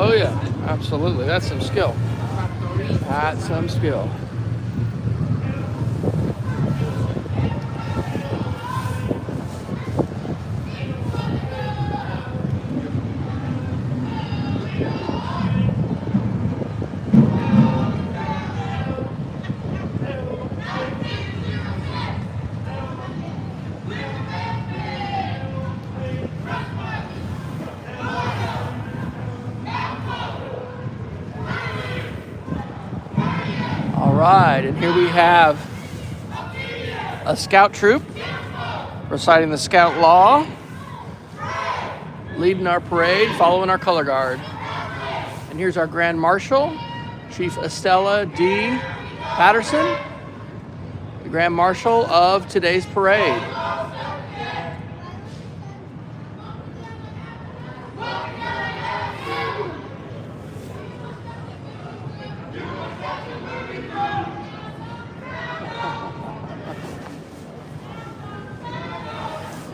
Oh yeah, absolutely. That's some skill. That's some skill. All right, and here we have a scout troop reciting the scout law, leading our parade, following our color guard. And here's our Grand Marshal, Chief Estella D. Patterson, the Grand Marshal of today's parade.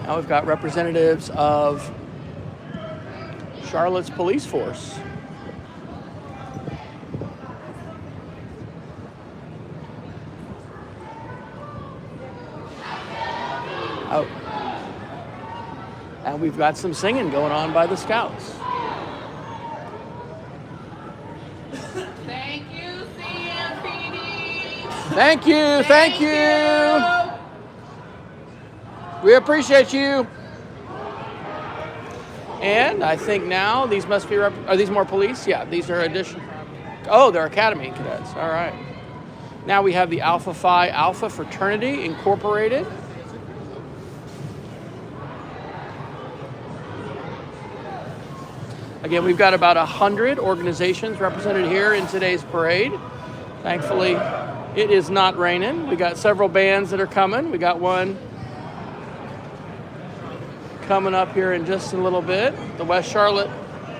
Now we've got representatives of Charlotte's police force. Oh. And we've got some singing going on by the Scouts. Thank you, CMPD. Thank you, thank you. We appreciate you. And I think now these must be, are these more police? Yeah, these are additional. Oh, they're Academy cadets. All right. Now we have the Alpha Phi Alpha Fraternity Incorporated. Again, we've got about 100 organizations represented here in today's parade. Thankfully, it is not raining. We got several bands that are coming. We got one coming up here in just a little bit. The West Charlotte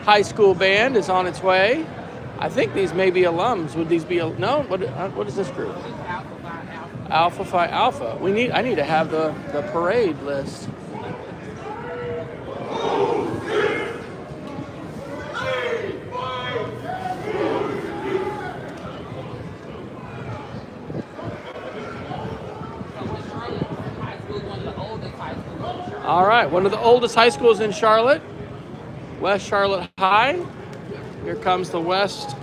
High School Band is on its way. I think these may be alums. Would these be, no? What is this group? Alpha Phi Alpha. I need to have the parade list. All right, one of the oldest high schools in Charlotte, West Charlotte High. Here comes the West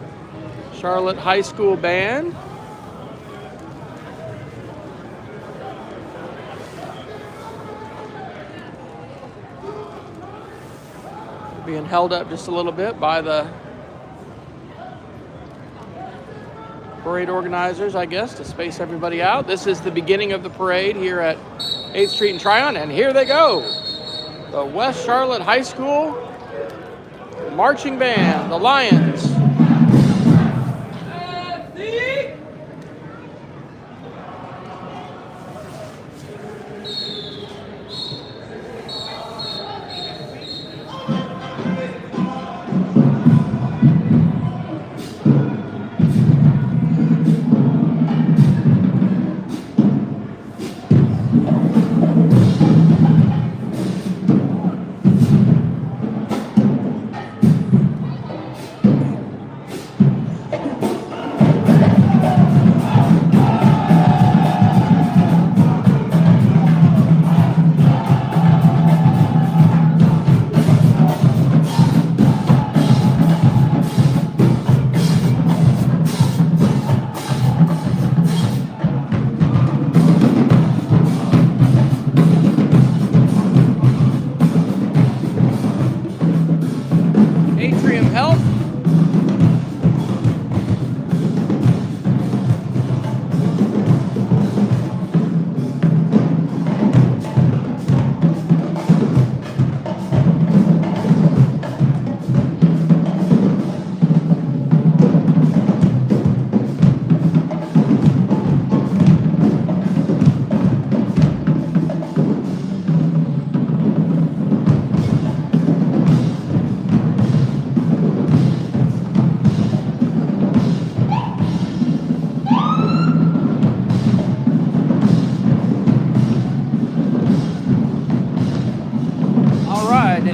Charlotte High School Band. Being held up just a little bit by the parade organizers, I guess, to space everybody out. This is the beginning of the parade here at 8th Street and Tryon, and here they go. The West Charlotte High School Marching Band, the Lions.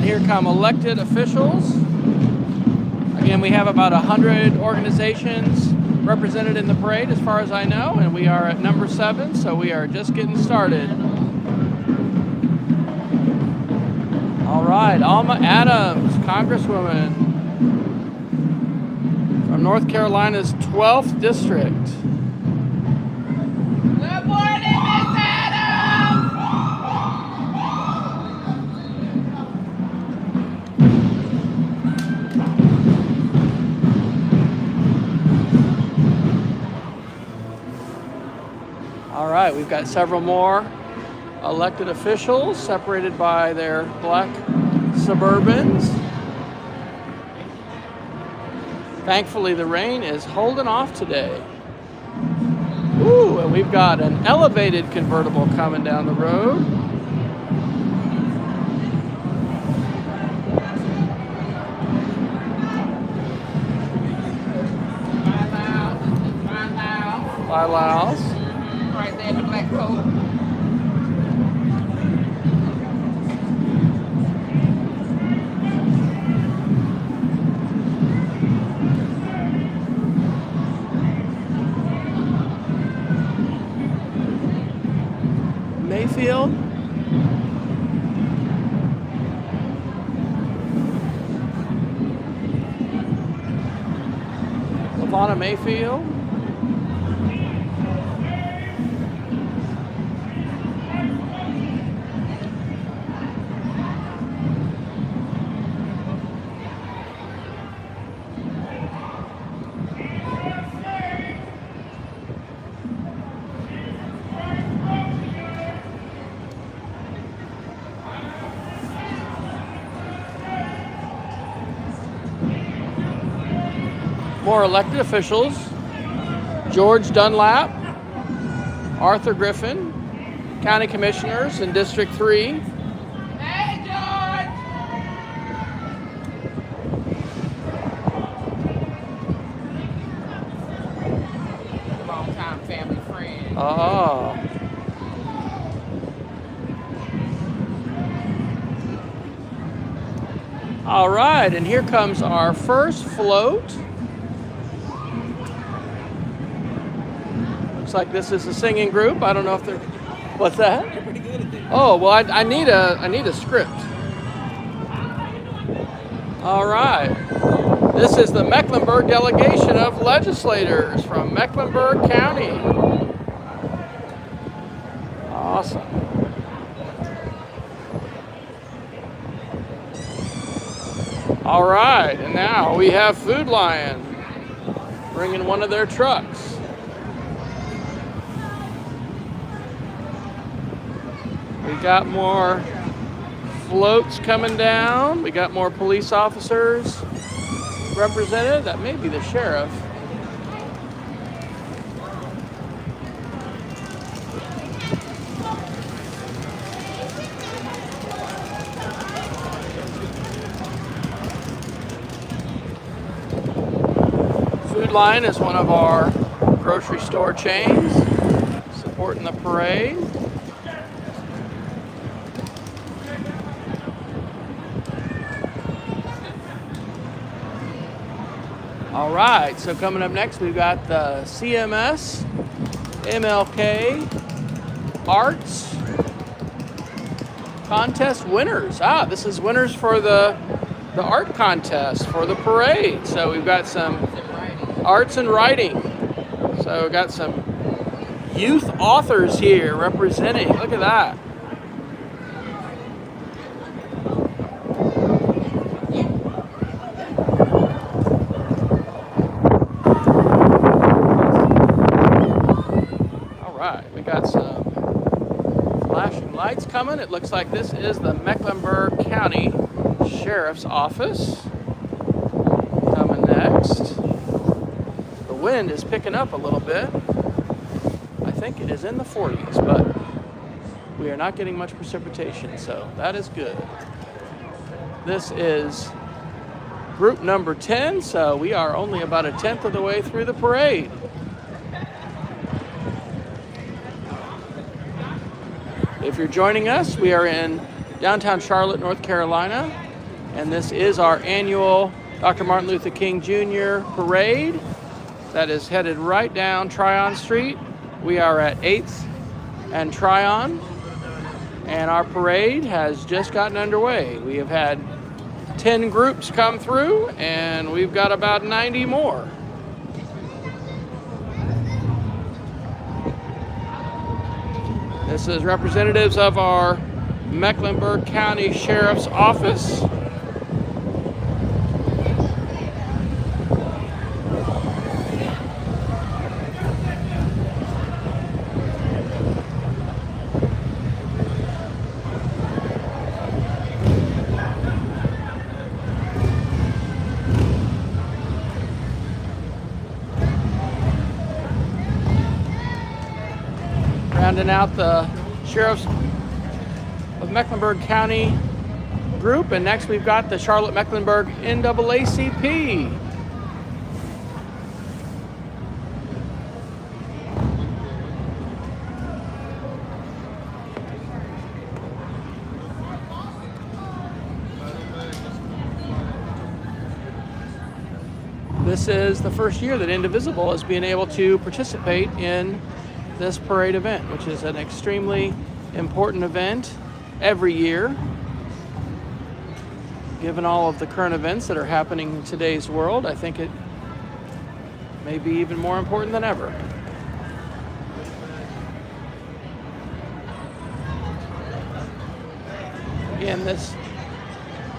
Here come elected officials Again, we have about 100 organizations represented in the parade as far as I know, and we are at number 7, so we are just getting started. All right, Alma Adams, Congresswoman from North Carolina's 12th District. Good morning, Miss Adams. All right, we've got several more elected officials separated by their black Suburbans. Thankfully, the rain is holding off today. Ooh, and we've got an elevated convertible coming down the road. By Laos. Right there in the black coat. Mayfield. Lavana Mayfield. More elected officials: George Dunlap, Arthur Griffin, county commissioners in District 3. Hey, George. Long-time family friend. Oh. All right, and here comes our first float. Looks like this is a singing group. I don't know if they're. What's that? You're pretty good at this. Oh well, I need a script. All right. This is the Mecklenburg delegation of legislators from Mecklenburg County. Awesome. All right, and now we have Food Lion bringing one of their trucks. We got more floats coming down. We got more police officers represented. That may be the sheriff. Food Lion is one of our grocery store chains supporting the parade. All right, so coming up next, we've got the CMS MLK Arts Contest winners. This is winners for the art contest for the parade. So we've got some arts and writing. So we've got some youth authors here representing. Look at that. We got some flashing lights coming. It looks like this is the Mecklenburg County Sheriff's Office. Coming next. The wind is picking up a little bit. I think it is in the 40s, but we are not getting much precipitation, so that is good. This is group number 10, so we are only about a tenth of the way through the parade. If you're joining us, we are in downtown Charlotte, North Carolina, and this is our annual Dr. Martin Luther King Jr Parade that is headed right down Tryon Street. We are at 8th and Tryon, and our parade has just gotten underway. We have had 10 groups come through, and we've got about 90 more. This is representatives of our Mecklenburg County Sheriff's Office. Rounding out the Sheriff's of Mecklenburg County group, and next we've got the Charlotte-Mecklenburg NAACP. This is the first year that Indivisible is being able to participate in this parade event, which is an extremely important event every year, given all of the current events that are happening in today's world. I think it may be even more important than ever. Again,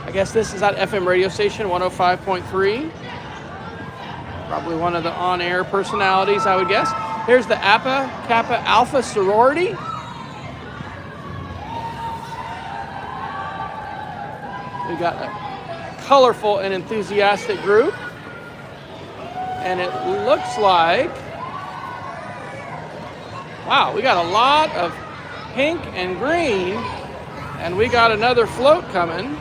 I guess this is at FM radio station 105.3. Probably one of the on-air personalities, I would guess. Here's the Alpha Kappa Alpha Sorority. We got a colorful and enthusiastic group. And it looks like, wow, we got a lot of pink and green. And we got another float coming.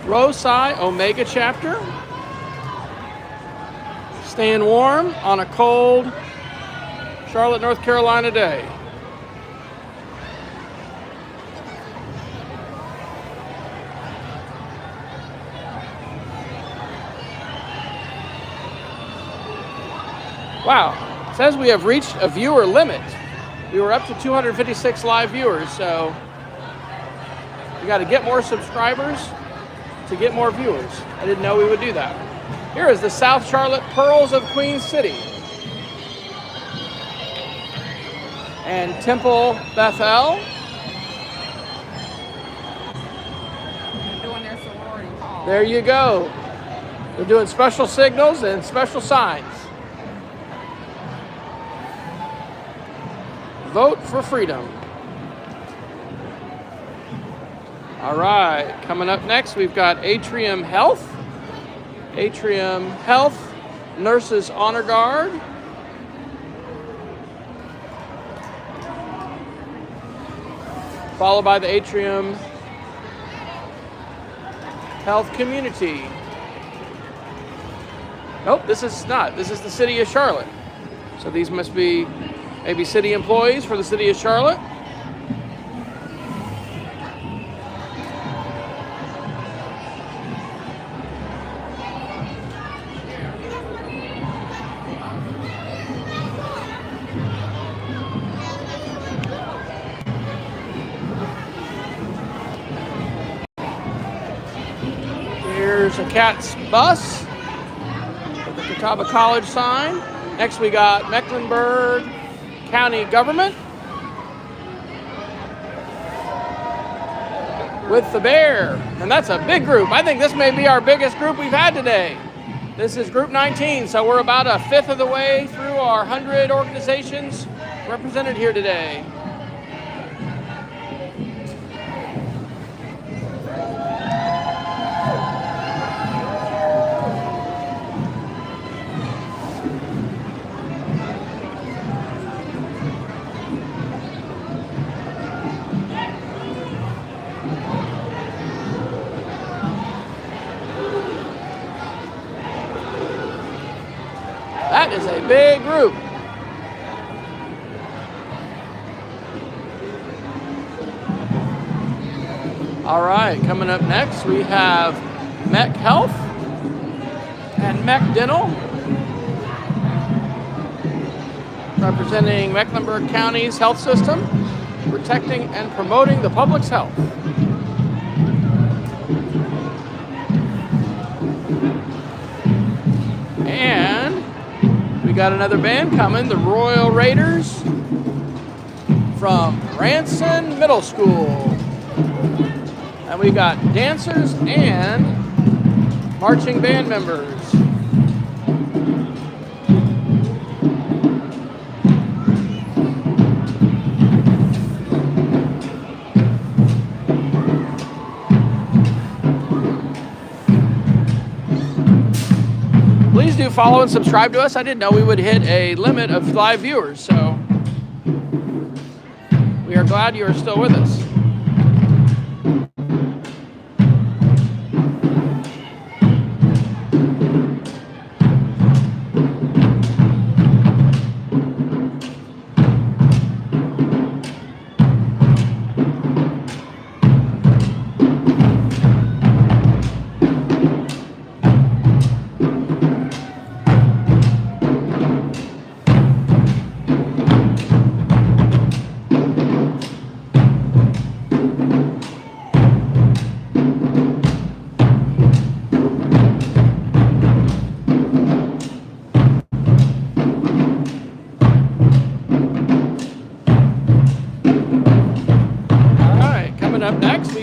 Rho Psi Omega chapter. Staying warm on a cold Charlotte, North Carolina day. Wow, it says we have reached a viewer limit. We were up to 256 live viewers, so we got to get more subscribers to get more viewers. I didn't know we would do that. Here is the South Charlotte Pearls of Queen City. And Temple Bethel. They're doing their sorority call. There you go. They're doing special signals and special signs. Vote for freedom. All right, coming up next, we've got Atrium Health. Atrium Health Nurses Honor Guard. Followed by the Atrium Health Community. Nope, this is not. This is the City of Charlotte. So these must be maybe city employees for the City of Charlotte. Here's a Cat's bus with the Catawba College sign. Next we got Mecklenburg County government with the bear. And that's a big group. I think this may be our biggest group we've had today. This is group 19, so we're about a fifth of the way through our 100 organizations represented here today. That is a big group. All right, coming up next, we have MEC Health and MEC Dental, representing Mecklenburg County's health system, protecting and promoting the public's health. And we got another band coming, the Royal Raiders from Ranson Middle School. And we got dancers and marching band members. Please do follow and subscribe to us. I didn't know we would hit a limit of live viewers, so we are glad you are still with us.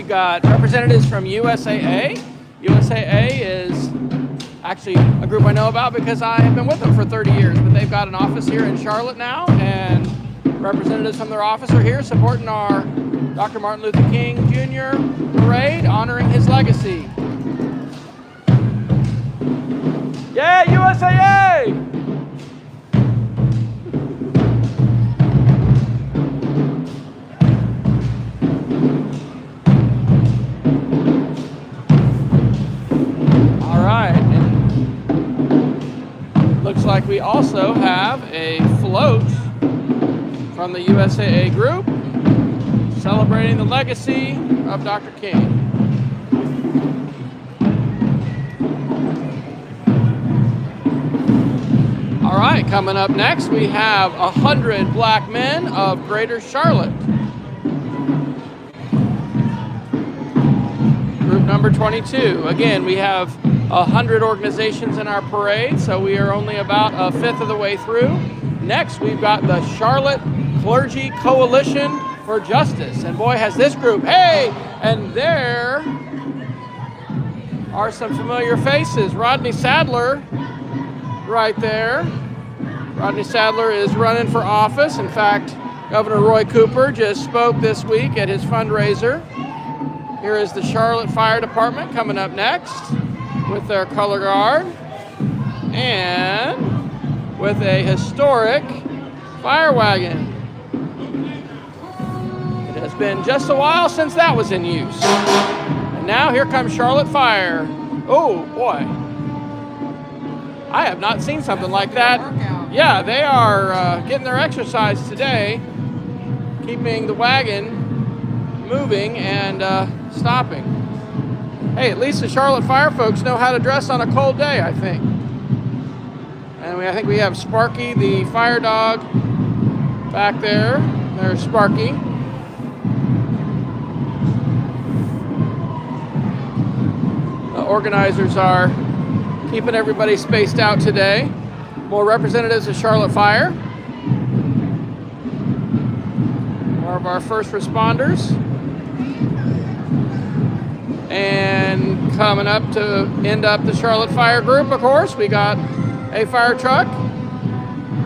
Got representatives from USAA. USAA is actually a group I know about because I have been with them for 30 years, but they've got an office here in Charlotte now, and representatives from their office are here supporting our Dr. Martin Luther King Jr Parade, honoring his legacy. Yeah, USAA! Like we also have a float from the USAA group celebrating the legacy of Dr. King. All right, coming up next, we have 100 Black Men of Greater Charlotte. Group number 22. Again, we have 100 organizations in our parade, so we are only about a fifth of the way through. Next, we've got the Charlotte Clergy Coalition for Justice. And boy, has this group, hey! And there are some familiar faces. Rodney Sadler, right there. Rodney Sadler is running for office. In fact, Governor Roy Cooper just spoke this week at his fundraiser. Here is the Charlotte Fire Department coming up next with their color guard and with a historic fire wagon. It has been just a while since that was in use. And now here comes Charlotte Fire. Oh boy, I have not seen something like that. Yeah, they are getting their exercise today, keeping the wagon moving and stopping. Hey, at least the Charlotte Fire folks know how to dress on a cold day, I think. And I think we have Sparky, the fire dog, back there. There's Sparky. The organizers are keeping everybody spaced out today. More representatives of Charlotte Fire. More of our first responders. And coming up to end up the Charlotte Fire group, of course, we got a fire truck,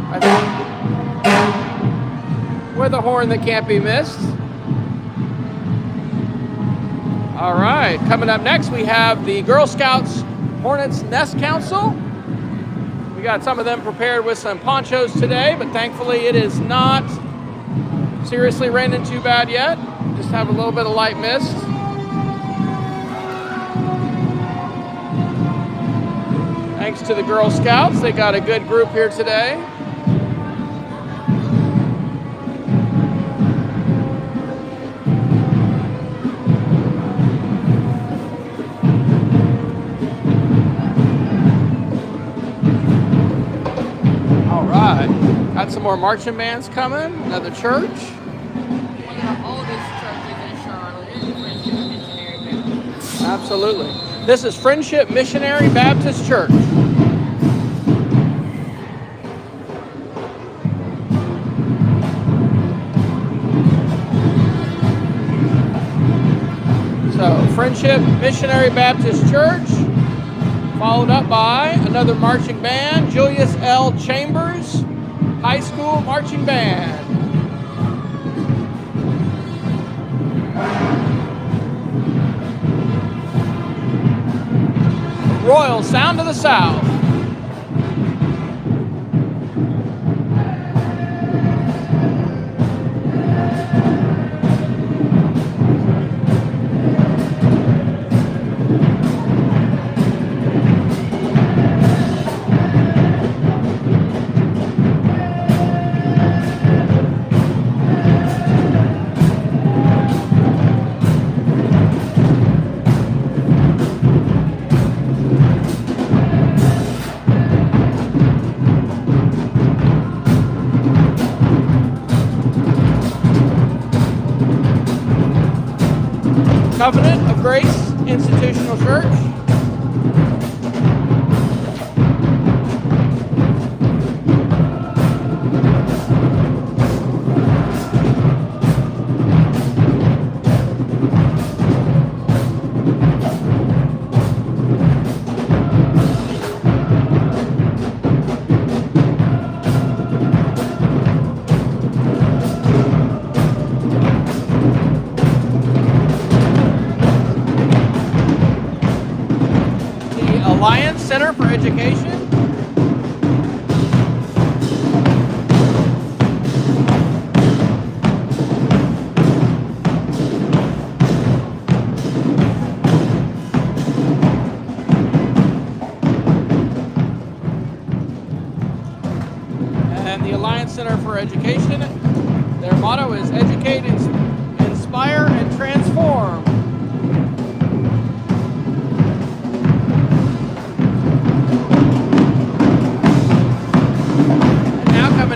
I think, with a horn that can't be missed. All right, coming up next, we have the Girl Scouts Hornets Nest Council. We got some of them prepared with some ponchos today, but thankfully it is not seriously raining too bad yet. Just have a little bit of light mist. Thanks to the Girl Scouts, they got a good group here today. some more marching bands coming. Another church. One of the oldest churches in Charlotte is the Friendship Missionary Baptist. Absolutely. This is Friendship Missionary Baptist Church. So, Friendship Missionary Baptist Church, followed up by another marching band, Julius L. Chambers High School Marching Band. Royal Sound of the South. Covenant of Grace Institutional Church. Alliance Center for Education. And the Alliance Center for Education, their motto is educate, inspire, and transform.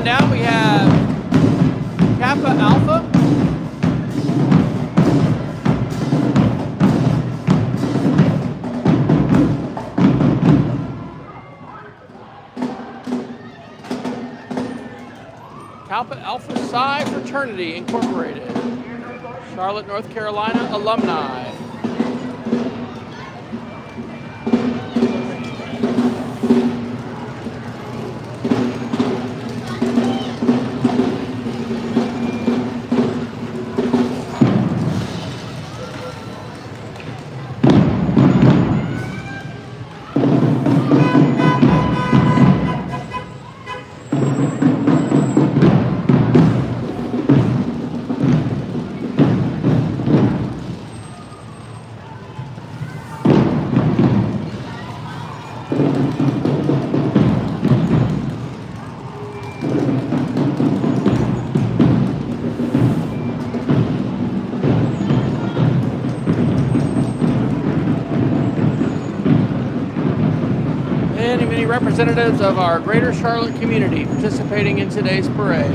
Down we have Kappa Alpha. Kappa Alpha Psi Fraternity Incorporated. Charlotte, North Carolina alumni. Many representatives of our greater Charlotte community participating in today's parade.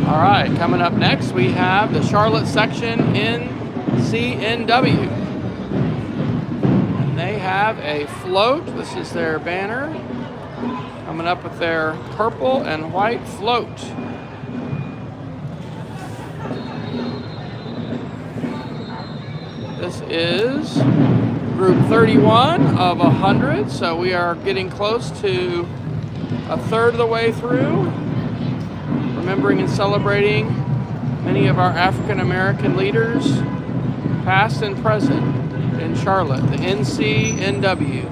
All right, coming up next we have the Charlotte section NCNW. And they have a float. This is their banner. Coming up with their purple and white float. This is group 31 of 100, so we are getting close to a third of the way through. Remembering and celebrating many of our African American leaders, past and present, in Charlotte, the NCNW.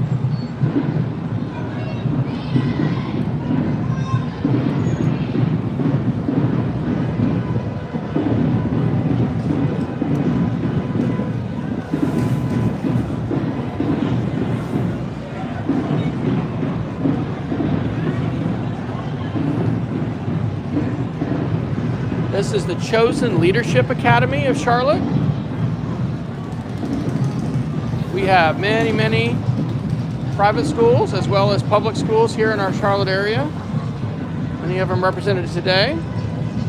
This This is the Chosen Leadership Academy of Charlotte. We have many, many private schools as well as public schools here in our Charlotte area. Many of them represented today.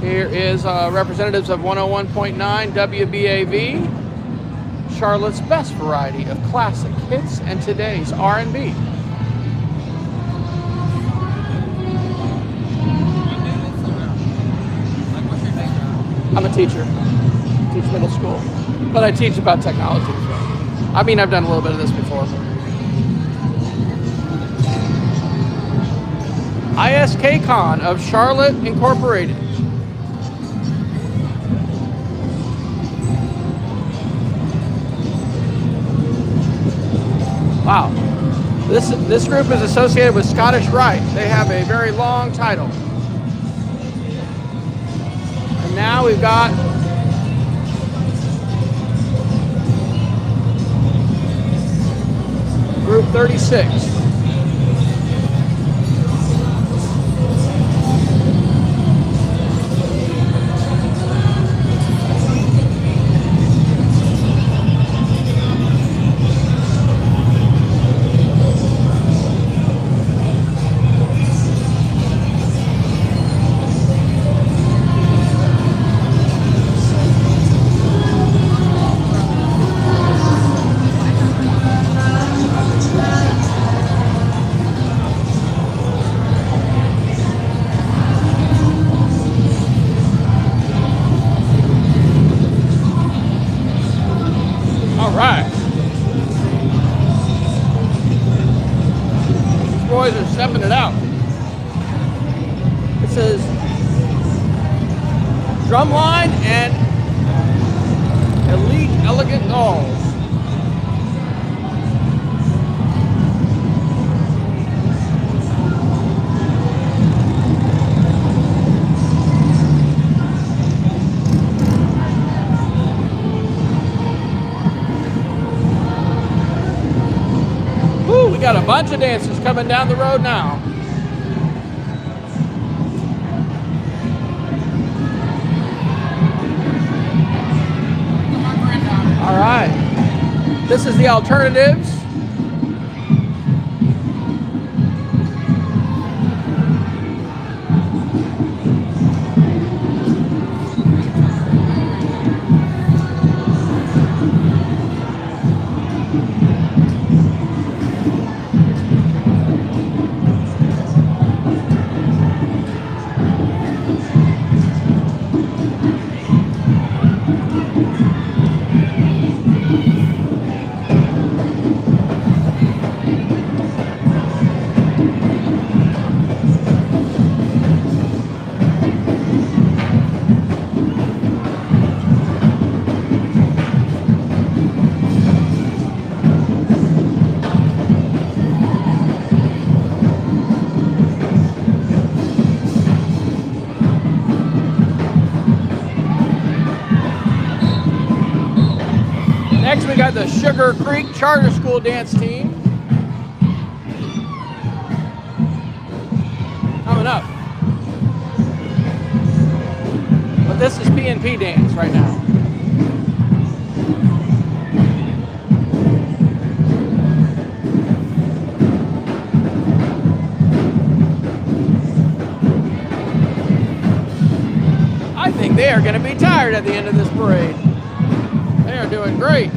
Here is representatives of 101.9 WBAV, Charlotte's best variety of classic hits and today's R&B. I'm a teacher. I teach middle school, but I teach about technology. So. I mean, I've done a little bit of this before. ISKCon of Charlotte Incorporated. Wow. This group is associated with Scottish Rite. They have a very long title. And now we've got Group 36. Boys are stepping it out. It says Drumline and Elite Elegant Dolls. We got a bunch of dancers coming down the road now. All right. This is the Alternatives. Next, we got the Sugar Creek Charter School dance team coming up. But this is P&P dance right now. I think they are going to be tired at the end of this parade. They are doing great.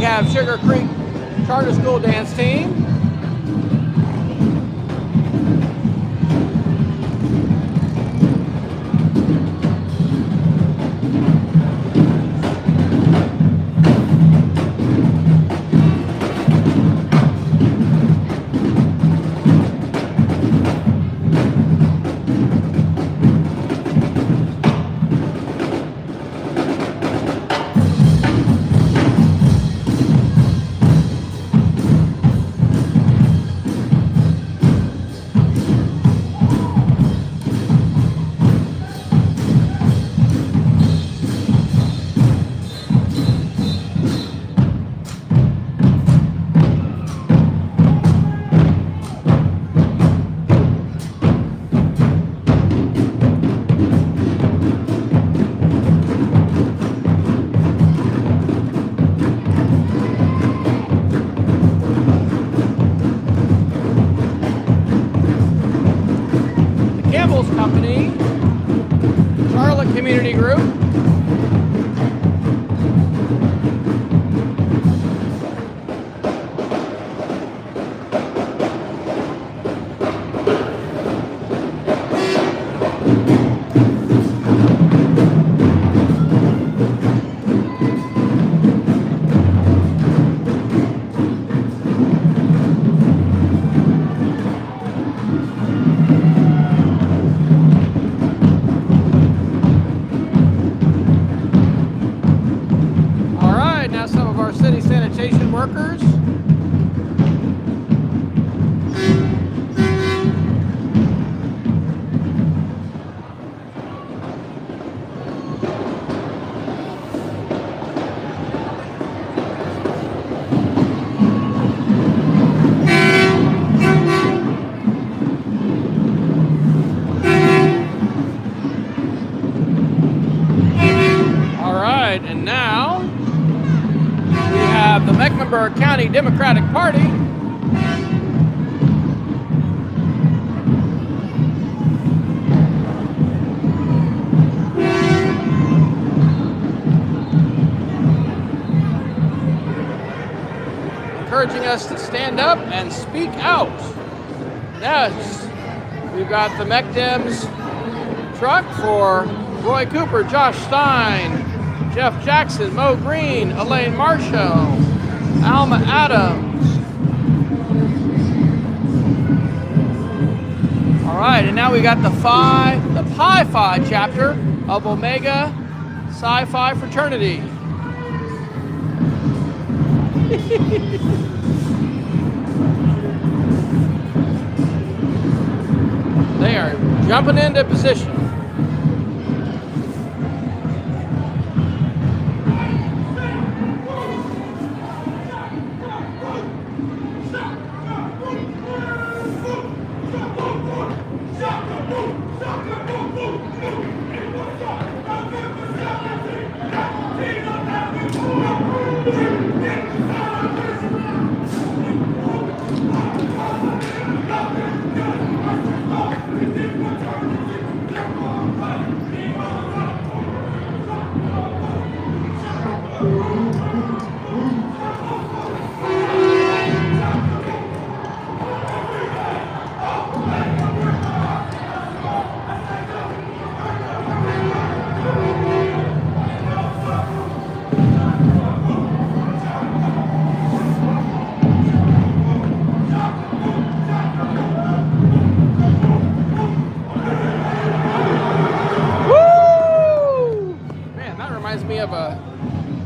Have Sugar Creek Charter School dance team. community group. City sanitation workers. All right, and now the Mecklenburg County Democratic Party. Encouraging us to stand up and speak out. Next, we've got the MECDEM's truck for Roy Cooper, Josh Stein, Jeff Jackson, Mo Green, Elaine Marshall, Alma Adams. All right, and now we got the Pi Phi chapter of Omega Psi Phi Fraternity. They are jumping into position.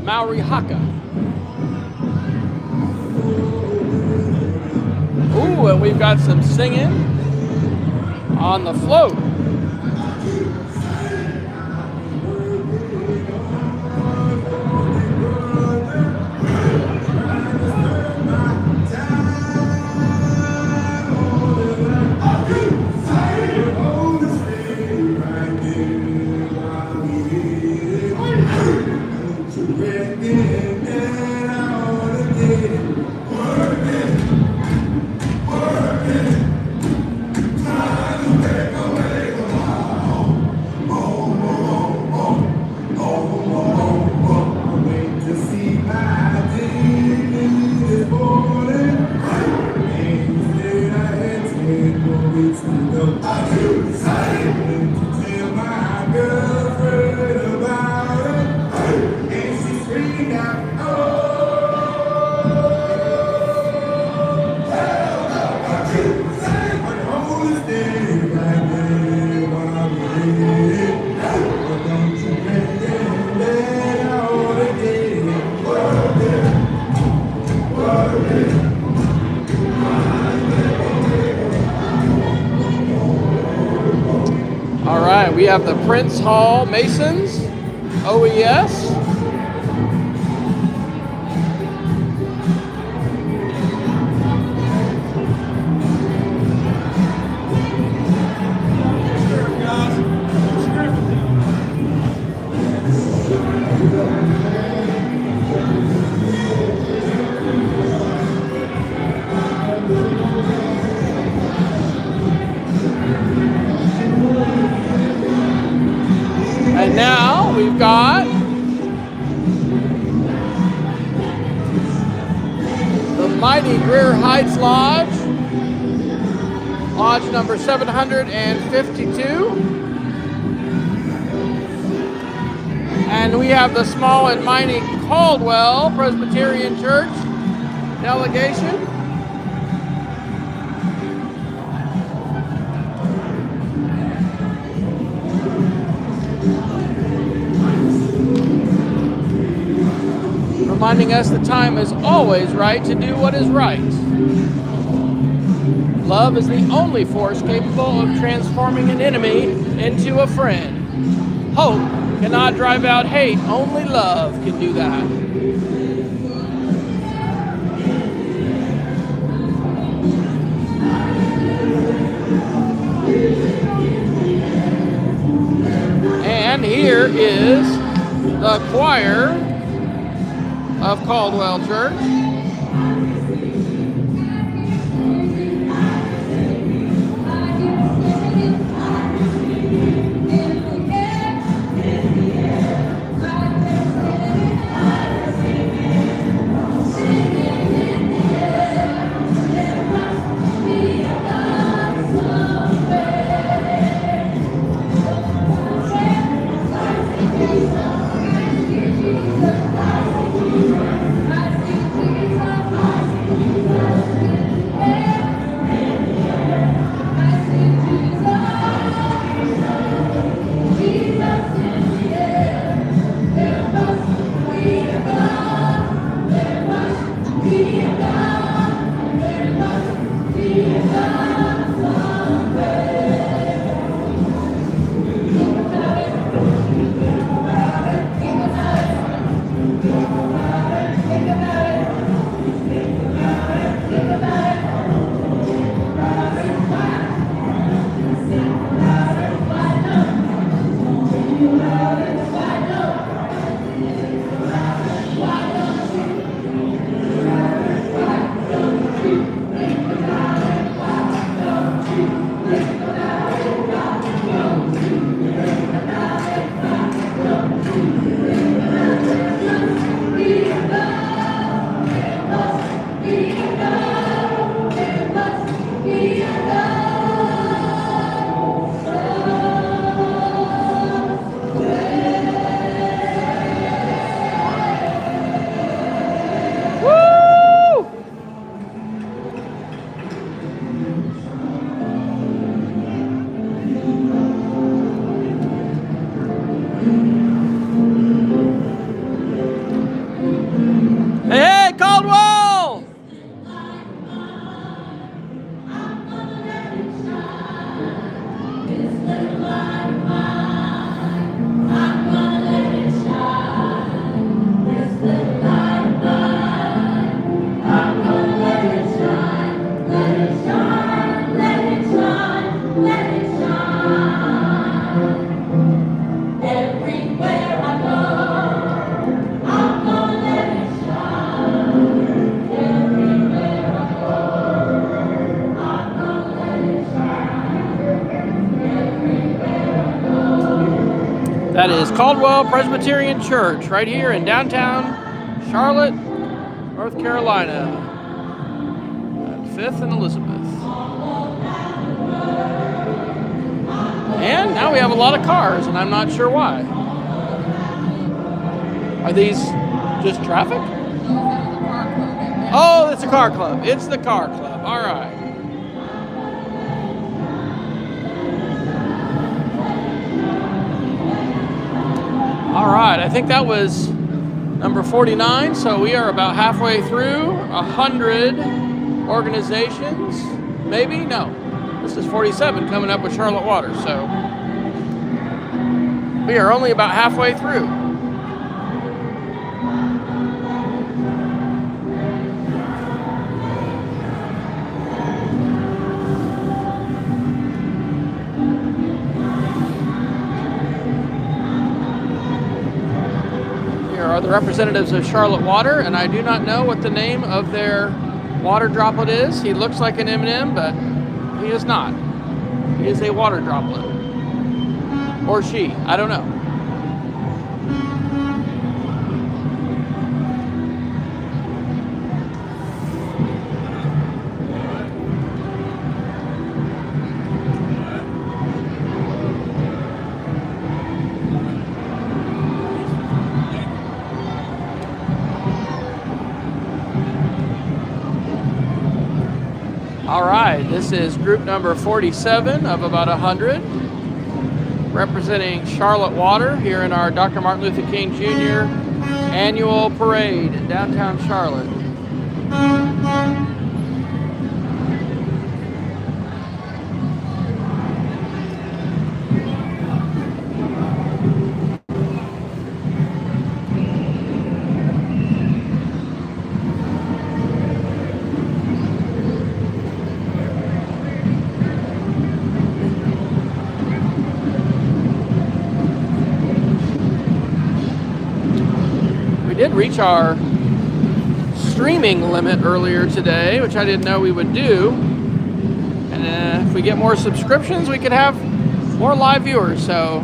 Maori haka. Ooh, and we've got some singing on the float. We have the Prince Hall Masons, OES. And now got the mighty Greer Heights Lodge, Lodge number 752. And we have the small and mighty Caldwell Presbyterian Church delegation. Reminding us the time is always right to do what is right. Love is the only force capable of transforming an enemy into a friend. Hope cannot drive out hate, only love can do that. And here is the choir of Caldwell Church. That is Caldwell Presbyterian Church right here in downtown Charlotte, North Carolina, at 5th and Elizabeth. And now we have a lot of cars, and I'm not sure why. Are these just traffic? Oh, it's a car club. It's the car club. All right. All right, I think that was number 49, so we are about halfway through 100 organizations, maybe? No, this is 47 coming up with Charlotte Water, so we are only about halfway through. Are the representatives of Charlotte Water, and I do not know what the name of their water droplet is. He looks like an M&M, but he is not. He is a water droplet. Or she, I don't know. All right, this is group number 47 of about 100, representing Charlotte Water here in our Dr. Martin Luther King Jr. annual parade in downtown Charlotte. Did reach our streaming limit earlier today, which I didn't know we would do. And if we get more subscriptions, we could have more live viewers. So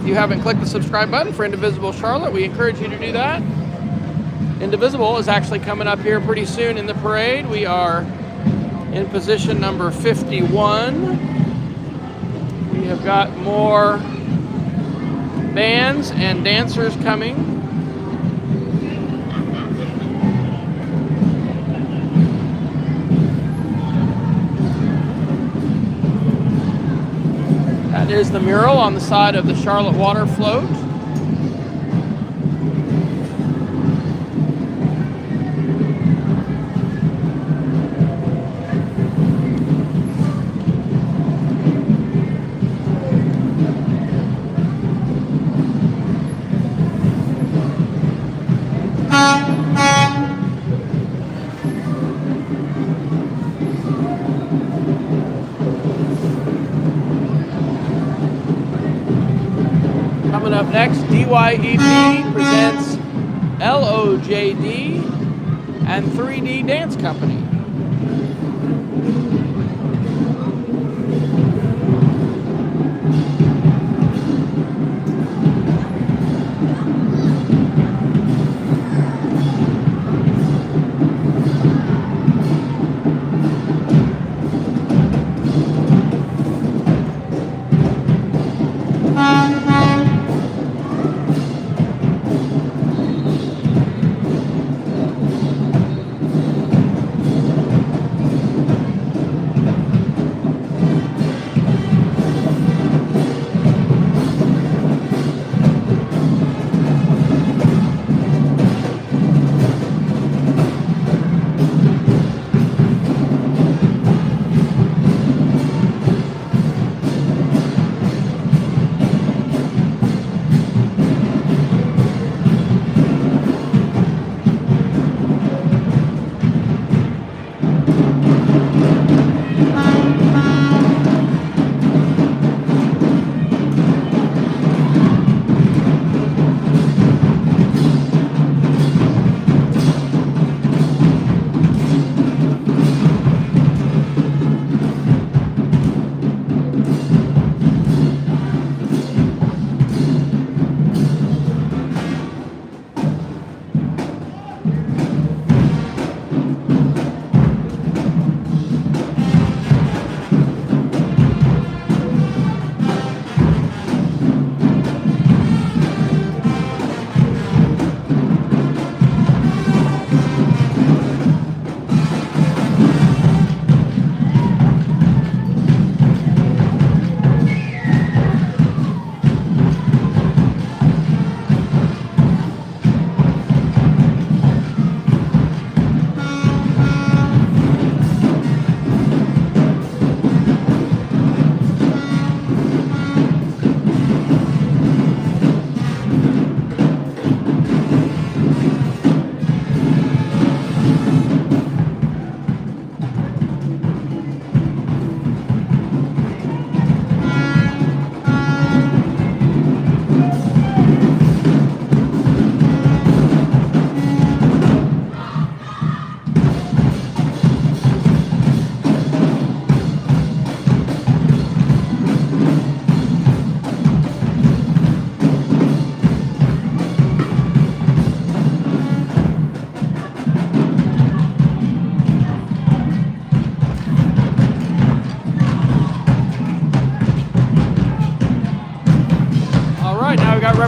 if you haven't clicked the subscribe button for Indivisible Charlotte, we encourage you to do that. Indivisible is actually coming up here pretty soon in the parade. We are in position number 51. We have got more bands and dancers coming. That is the mural on the side of the Charlotte Water float. Coming up next, DYEP presents LOJD and 3D Dance Company.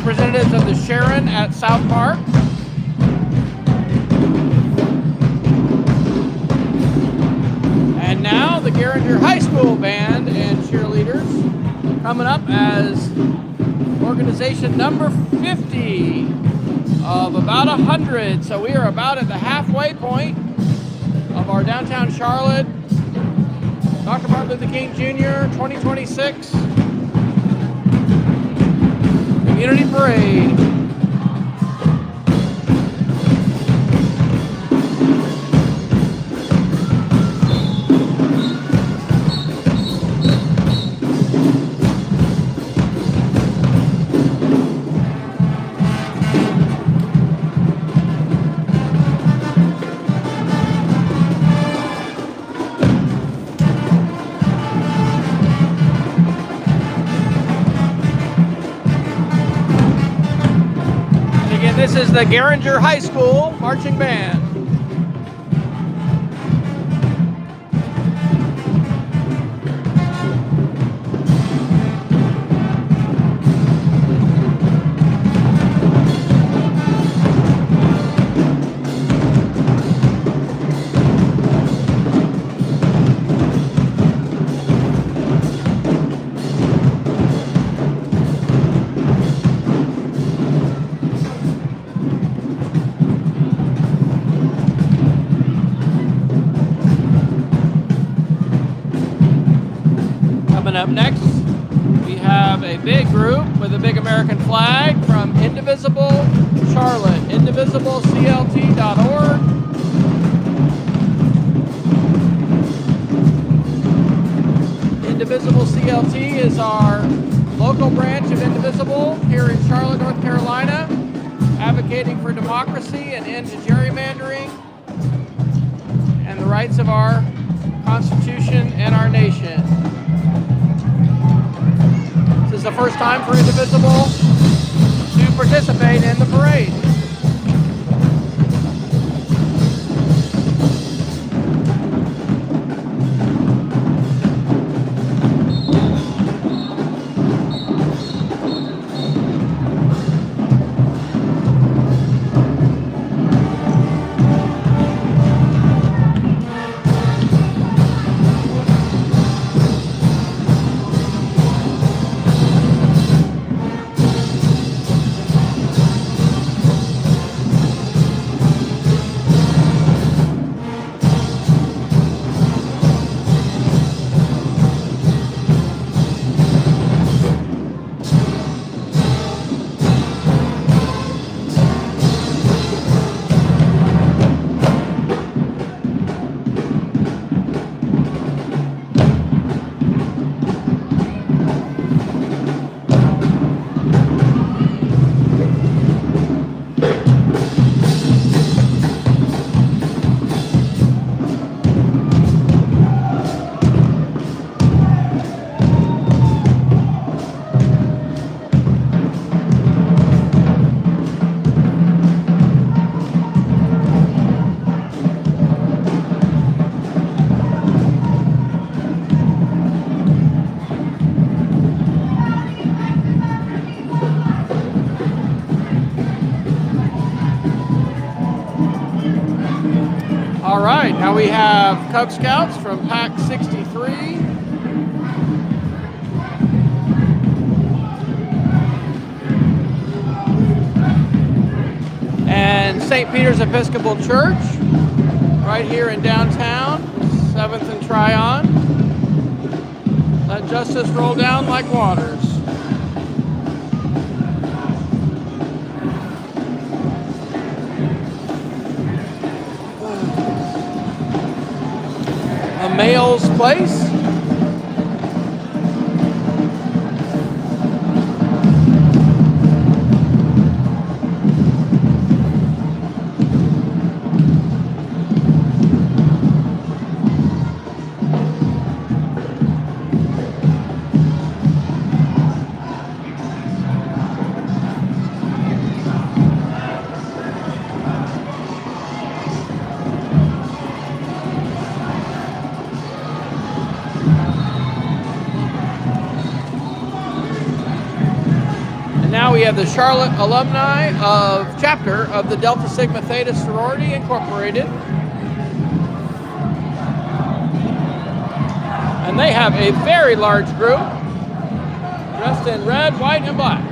representatives of the Sharon at South Park. And now the Garinger High School Band and cheerleaders coming up as organization number 50 of about 100. So we are about at the halfway point of our downtown Charlotte Dr. Martin Luther King Jr. 2026 Community Parade. This is the Garinger High School Marching Band. Up next, we have a big group with a big American flag from Indivisible Charlotte, IndivisibleCLT.org. Indivisible CLT is our local branch of Indivisible here in Charlotte, North Carolina, advocating for democracy and end to gerrymandering and the rights of our Constitution and our nation. This is the first time for Indivisible to participate in the parade. All right, now we have Cub Scouts from Pack 63. And St. Peter's Episcopal Church, right here in downtown, 7th and Tryon. Let justice roll down like waters. A male's place. Now we have the Charlotte alumni of chapter of the Delta Sigma Theta Sorority Incorporated. And they have a very large group dressed in red, white, and black.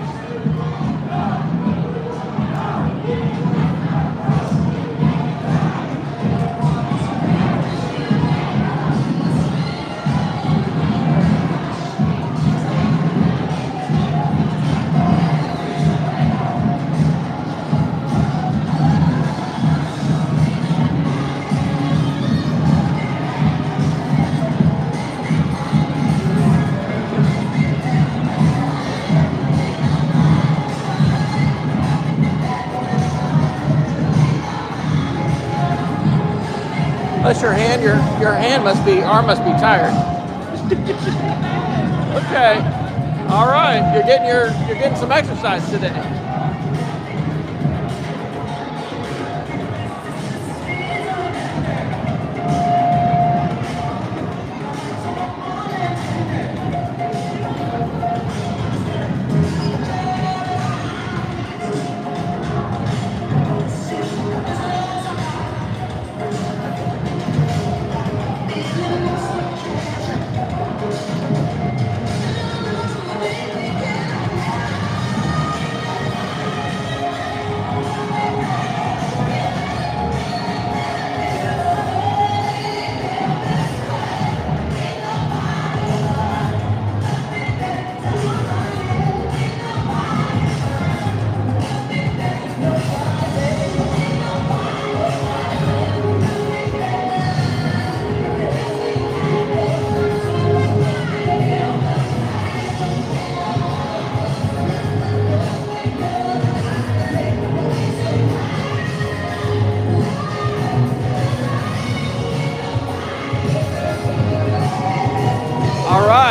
Unless your hand arm must be tired. Okay. All right. You're getting some exercise today.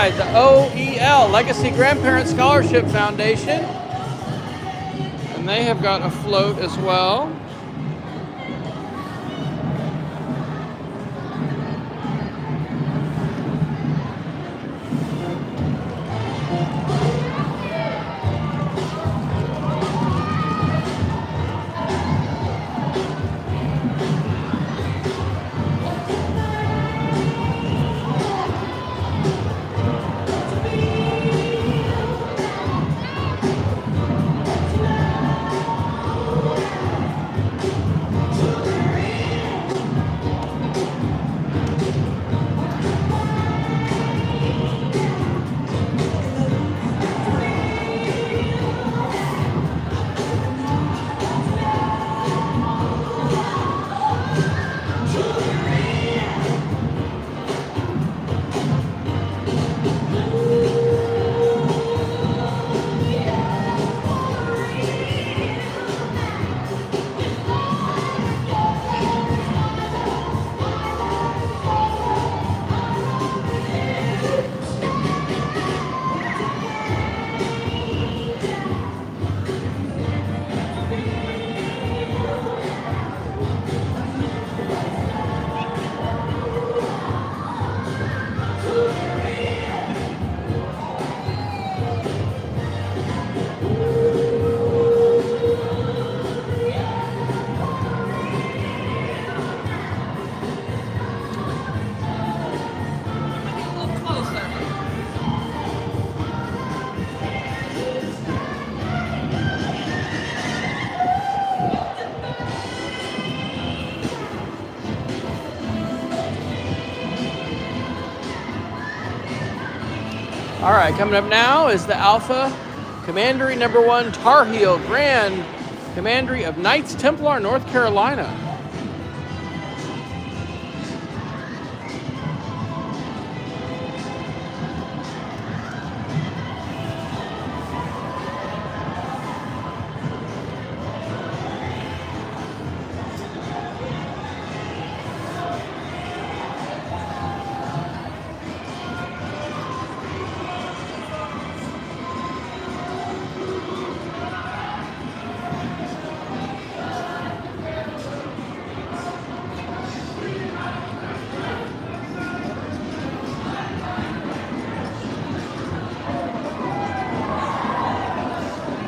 The OEL, Legacy Grandparent Scholarship Foundation. And they have got a float as well. All right, coming up now is the Alpha Commandery #1 Tar Heel Grand Commandery of Knights Templar, North Carolina.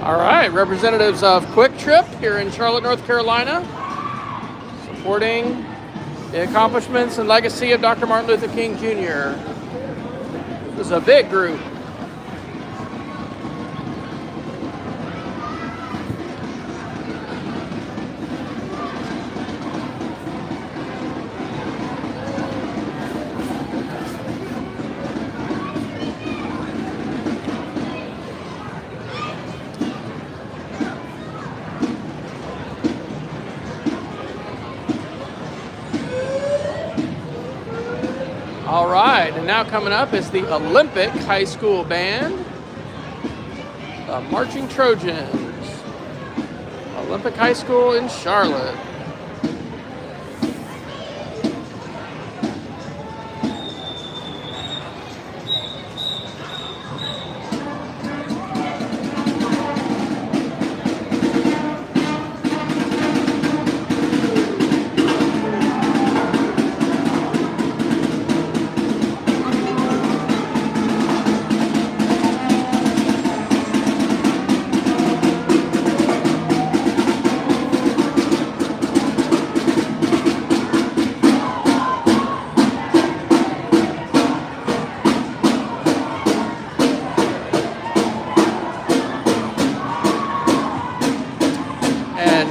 All right, representatives of QuickTrip here in Charlotte, North Carolina, supporting the accomplishments and legacy of Dr. Martin Luther King Jr. was a big group. All right, and now coming up is the Olympic High School Band, the Marching Trojans, Olympic High School in Charlotte.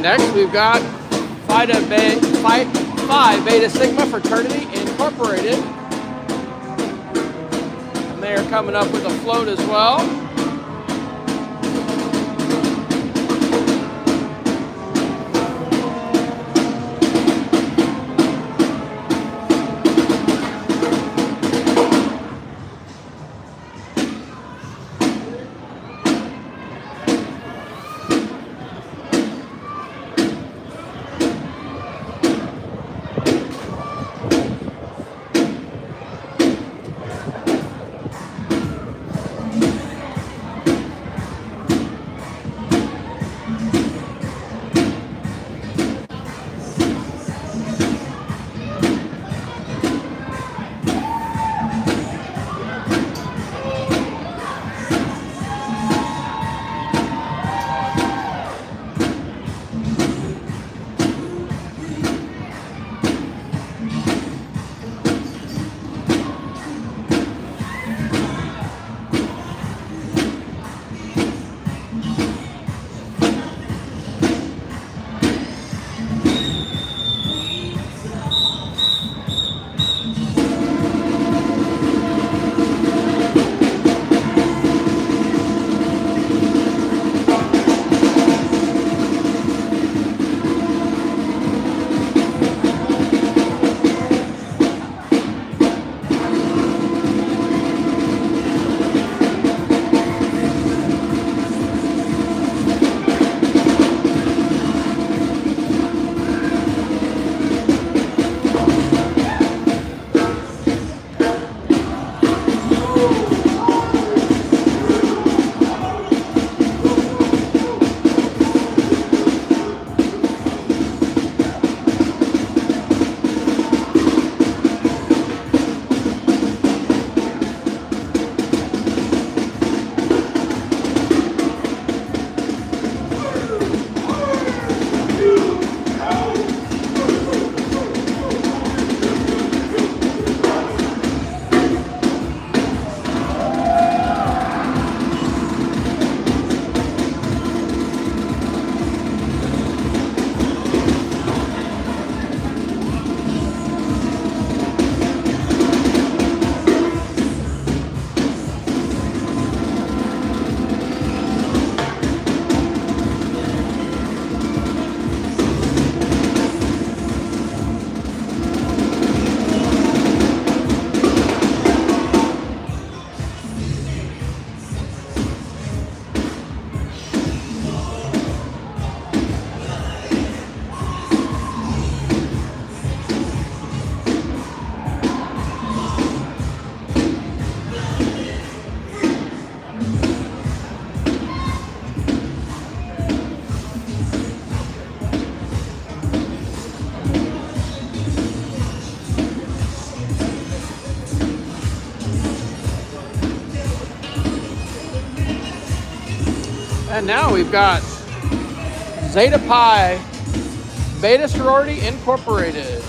Next, we've got Phi Beta Sigma Fraternity Incorporated. And they are coming up with a float as well. And now we've got Zeta Pi Beta Sorority Incorporated.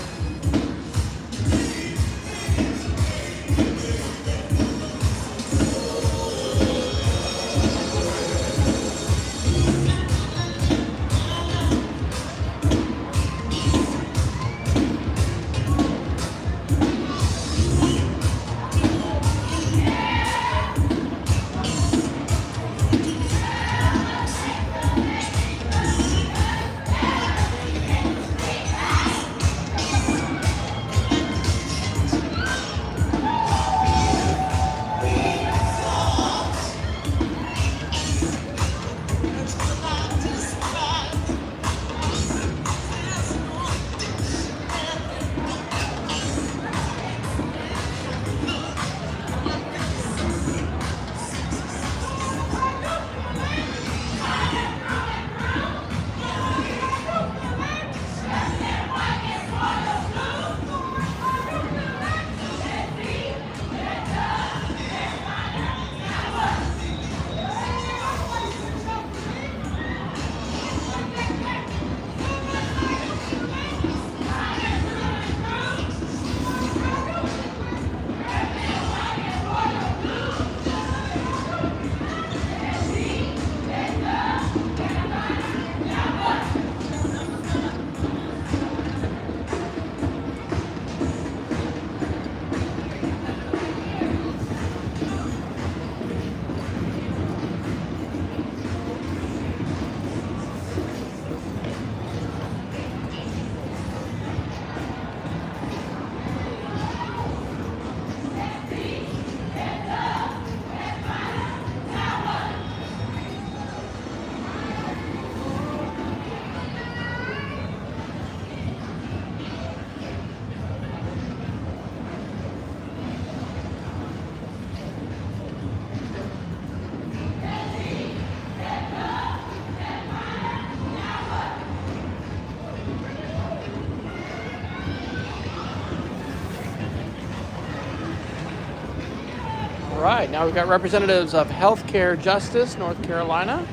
All right, now we've got representatives of Healthcare Justice, North Carolina.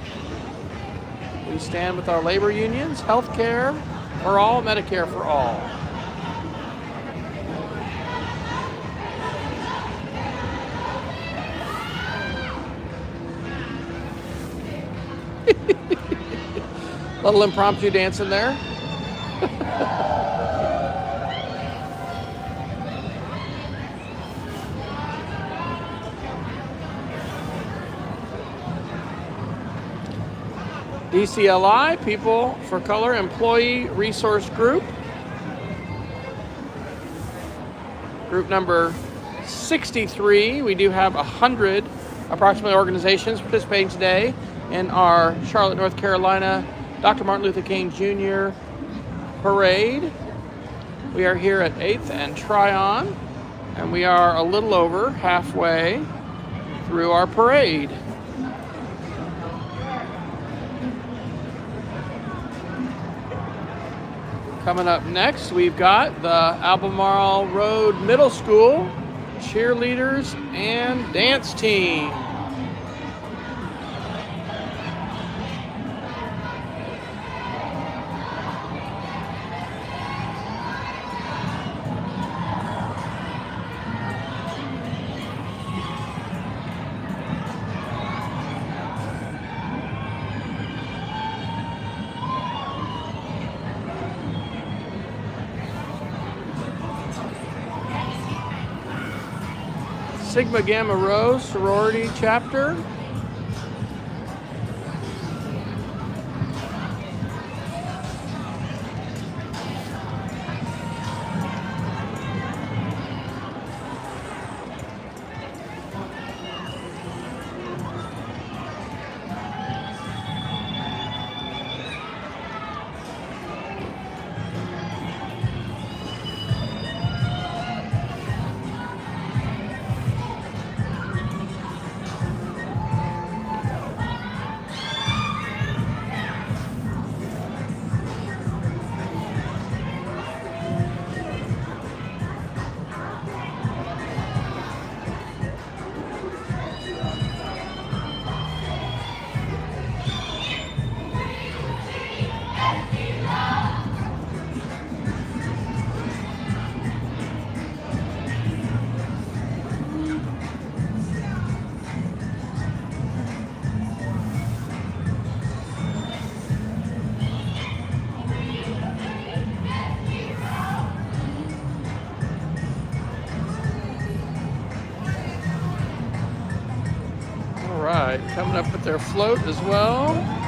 We stand with our labor unions, healthcare for all, Medicare for all. Little impromptu dancing there. DCLI, People for Color Employee Resource Group. Group number 63. We do have 100 approximately organizations participating today in our Charlotte, North Carolina Dr. Martin Luther King Jr Parade. We are here at 8th and Tryon, and we are a little over halfway through our parade. Coming up next, we've got the Albemarle Road Middle School cheerleaders and dance team. Sigma Gamma Rho Sorority Chapter. Coming up with their float as well.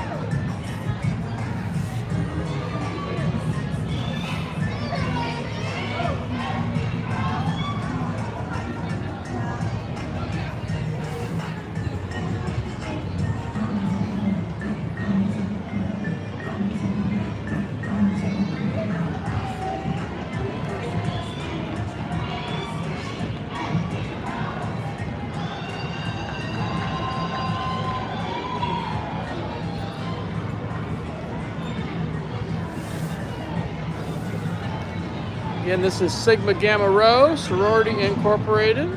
Again, this is Sigma Gamma Rho, Sorority Incorporated.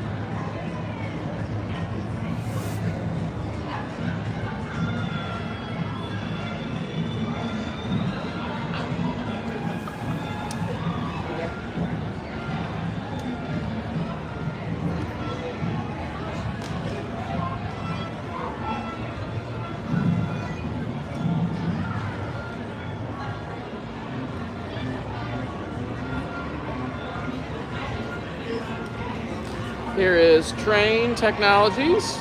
Here is Train Technologies.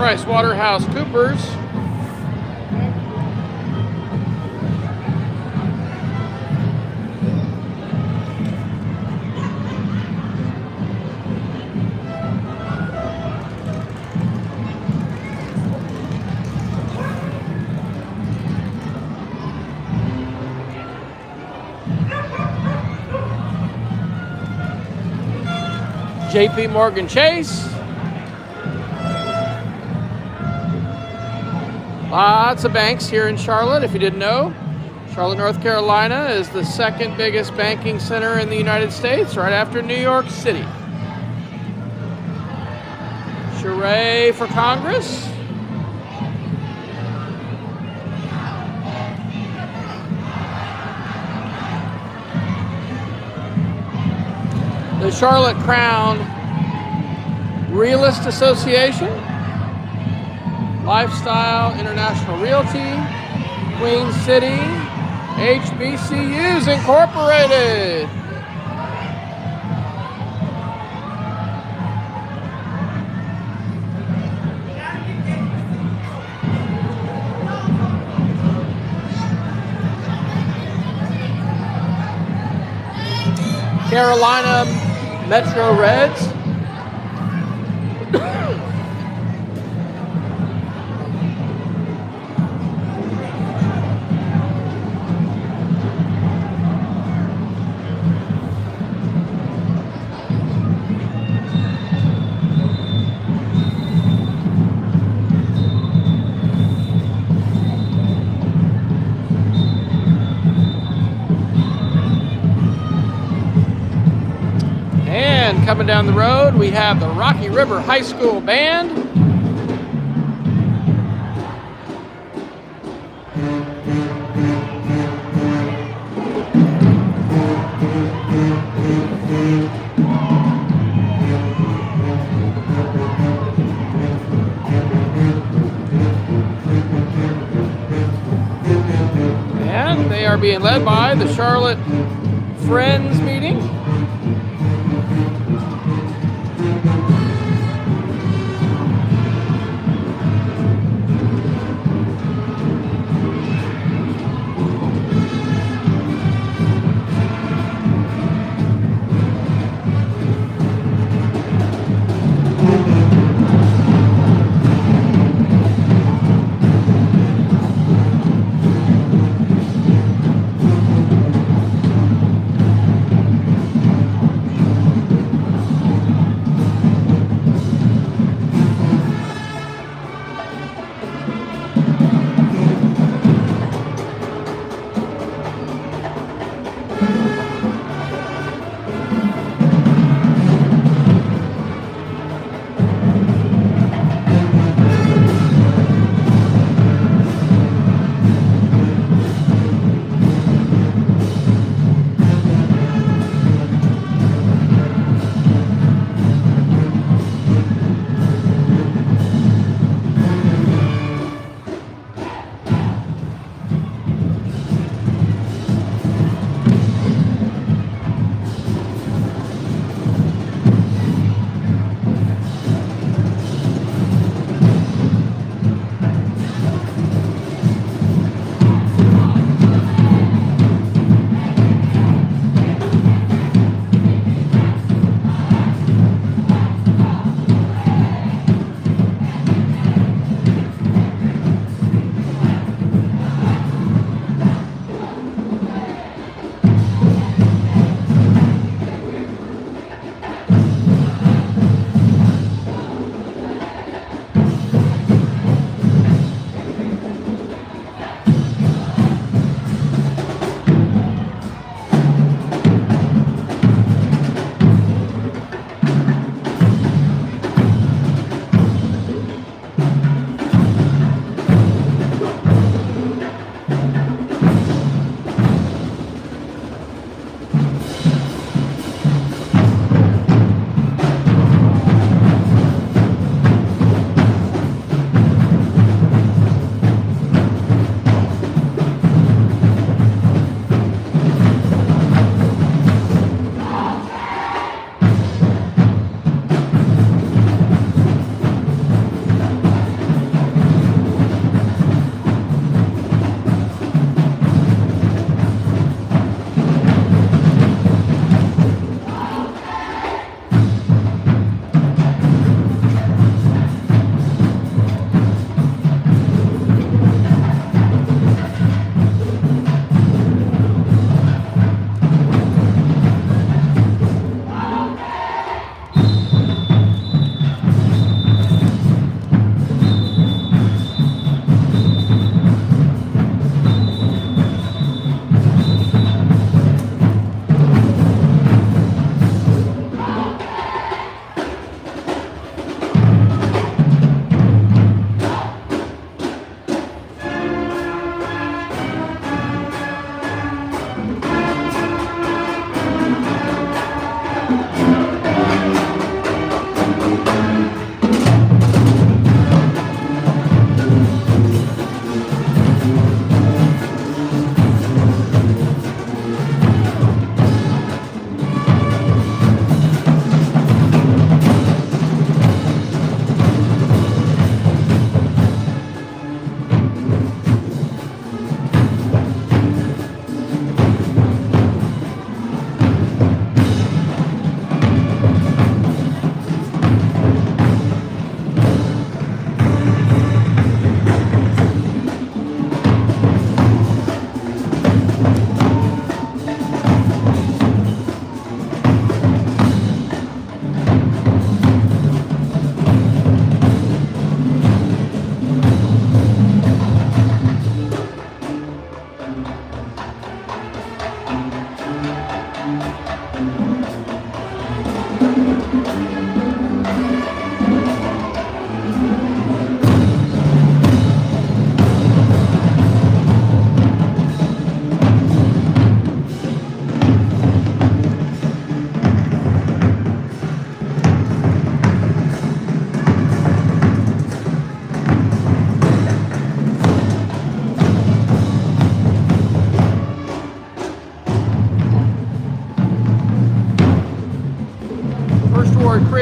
Price Waterhouse Coopers. JP Morgan Chase. Lots of banks here in Charlotte, if you didn't know. Charlotte, North Carolina is the second biggest banking center in the United States, right after New York City. Charade for Congress. The Charlotte Crown Realist Association, Lifestyle International Realty, Queen City, HBCUs Incorporated. Carolina Metro Reds. Coming down the road, we have the Rocky River High School Band. And they are being led by the Charlotte Friends Meeting.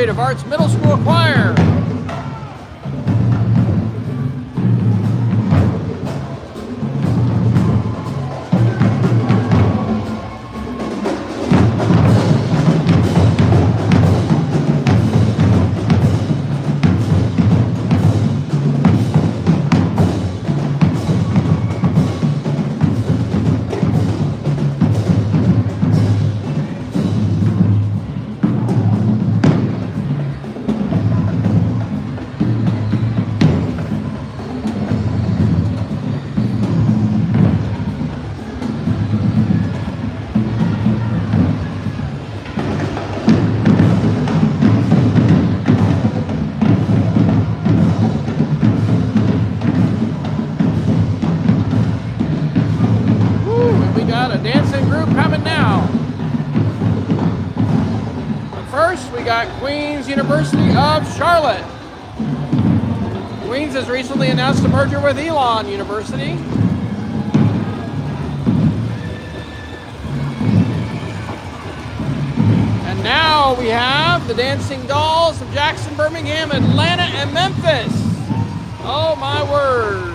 Creative Arts Middle School Choir. Queens University of Charlotte. Queens has recently announced a merger with Elon University. And now we have the Dancing Dolls of Jackson, Birmingham, Atlanta, and Memphis. Oh my word.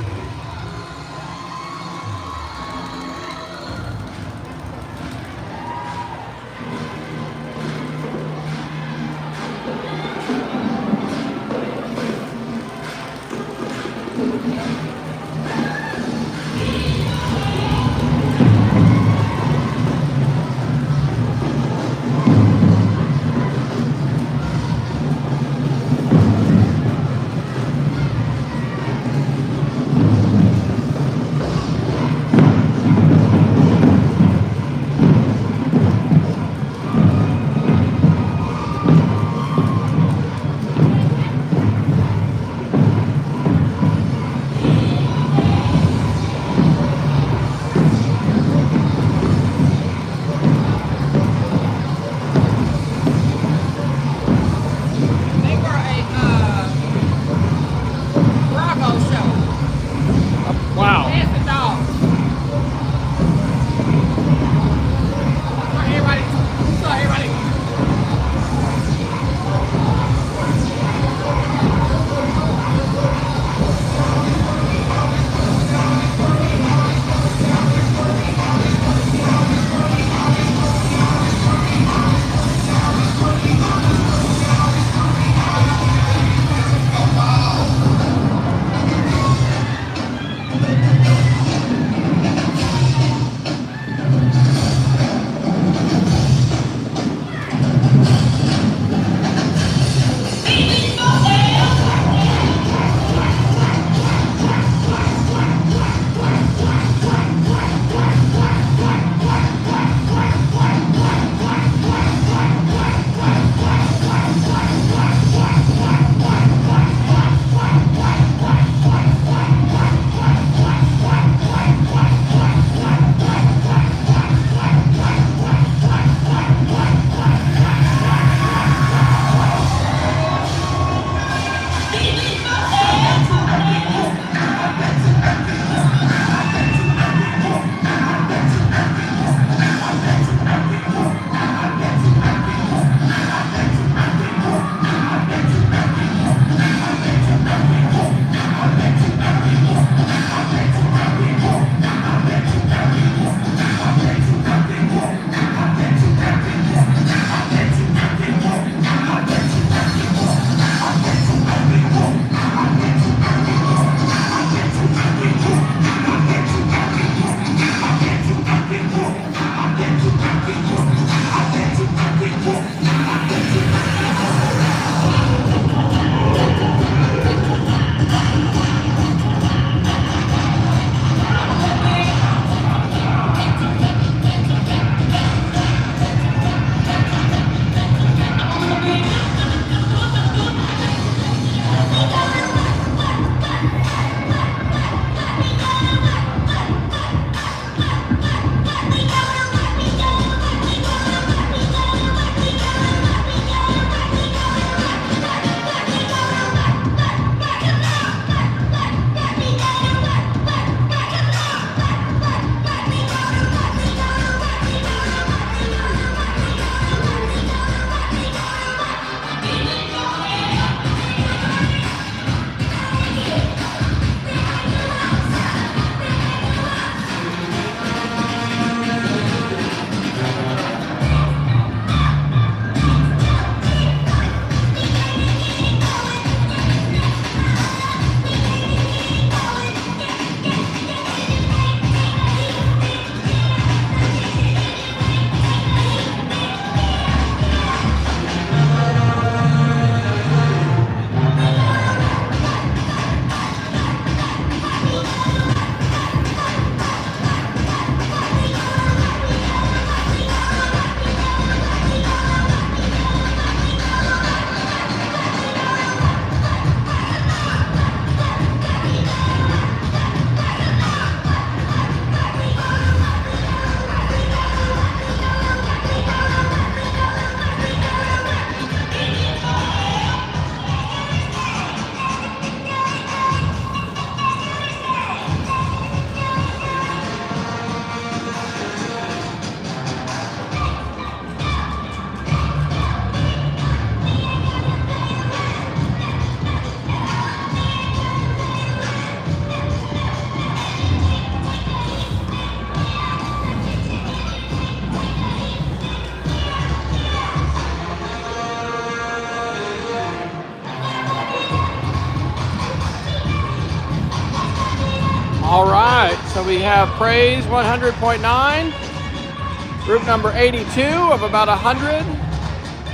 we have Praise 100.9, group number 82 of about 100,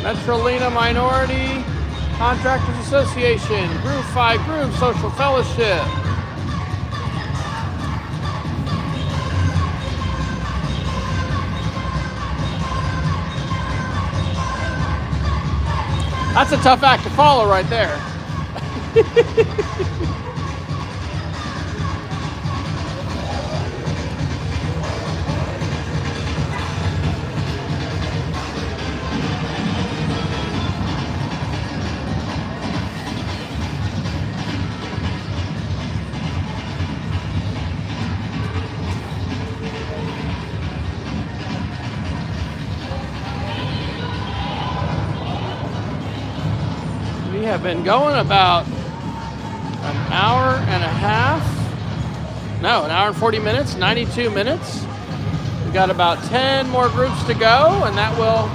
Metrolina Minority Contractors Association, Groove 5 Groove Social Fellowship. That's a tough act to follow right there. We have been going about an hour and a half. No, an hour and 40 minutes, 92 minutes. We've got about 10 more groups to go, and that will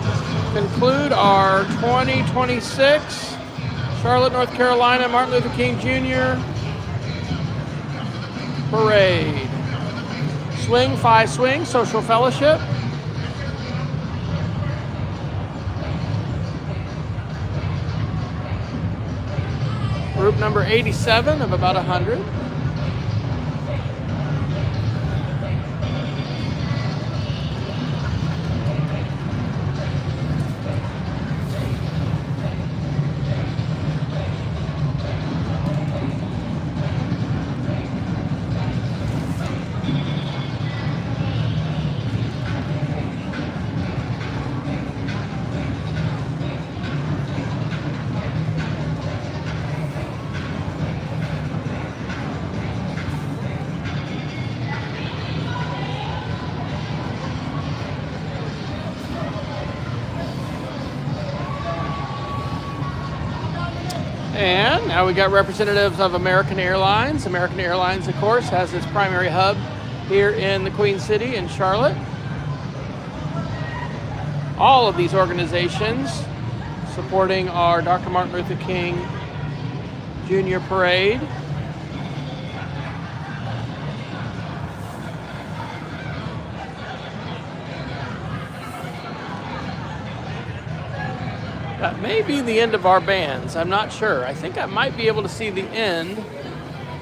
conclude our 2026 Charlotte, North Carolina Martin Luther King Jr Parade. Swing, Phi Swing, Social Fellowship. Group number 87 of about 100. And now we got representatives of American Airlines. American Airlines, of course, has its primary hub here in the Queen City in Charlotte. All of these organizations supporting our Dr. Martin Luther King Jr Parade. That may be the end of our bands. I'm not sure. I think I might be able to see the end